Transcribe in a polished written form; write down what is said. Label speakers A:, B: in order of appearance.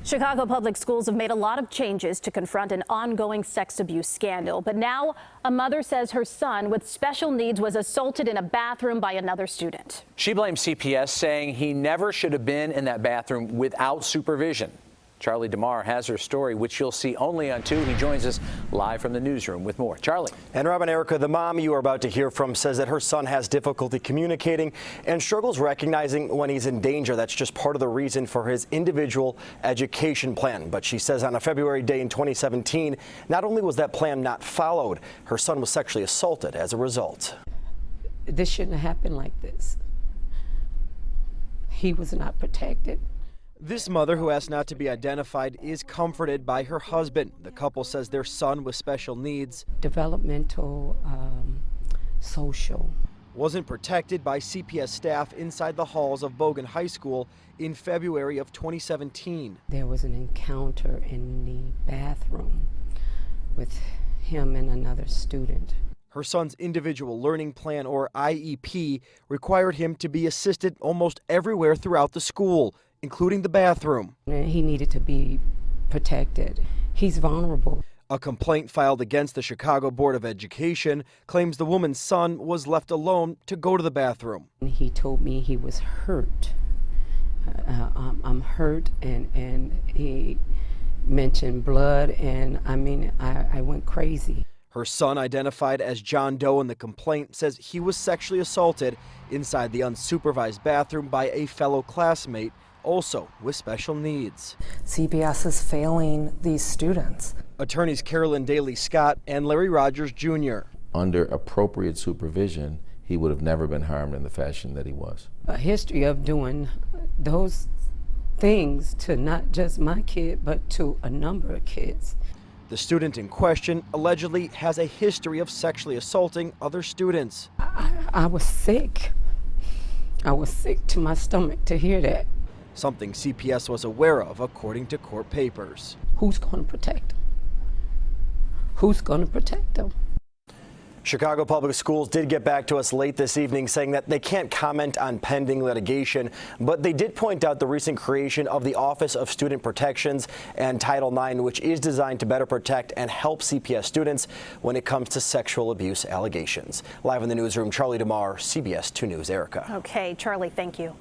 A: Chicago Public Schools have made a lot of changes to confront an ongoing sex abuse scandal. But now a mother says her son with special needs was assaulted in a bathroom by another student.
B: She blames CPS, saying he never should have been in that bathroom without supervision. Charlie DeMar has her story, which you'll see only on 2. He joins us live from the newsroom with more. Charlie.
C: And Rob and Erica, the mom you are about to hear from says that her son has difficulty communicating and struggles recognizing when he's in danger. That's just part of the reason for his individual education plan. But she says on a February day in 2017, not only was that plan not followed, her son was sexually assaulted as a result.
D: This shouldn't have happened like this. He was not protected.
C: This mother, who asked not to be identified, is comforted by her husband. The couple says their son with special needs,
D: Developmental, social.
C: wasn't protected by CPS staff inside the halls of Bogan High School in February of 2017.
D: There was an encounter in the bathroom with him and another student.
C: Her son's individual learning plan, or IEP, required him to be assisted almost everywhere throughout the school, including the bathroom.
D: He needed to be protected. He's vulnerable.
C: A complaint filed against the Chicago Board of Education claims the woman's son was left alone to go to the bathroom.
D: He told me he was hurt. I'm hurt, and he mentioned blood, and I went crazy.
C: Her son, identified as John Doe in the complaint, says he was sexually assaulted inside the unsupervised bathroom by a fellow classmate, also with special needs.
E: CPS is failing these students.
C: Attorneys Carolyn Daly Scott and Larry Rogers Jr.
F: Under appropriate supervision, he would have never been harmed in the fashion that he was.
D: A history of doing those things to not just my kid, but to a number of kids.
C: The student in question allegedly has a history of sexually assaulting other students.
D: I was sick. I was sick to my stomach to hear that.
C: Something CPS was aware of, according to court papers.
D: Who's going to protect them? Who's going to protect them?
C: Chicago Public Schools did get back to us late this evening saying that they can't comment on pending litigation, but they did point out the recent creation of the Office of Student Protections and Title IX, which is designed to better protect and help CPS students when it comes to sexual abuse allegations. Live in the newsroom, Charlie DeMar, CBS 2 News. Erica.
A: Okay, Charlie, thank you.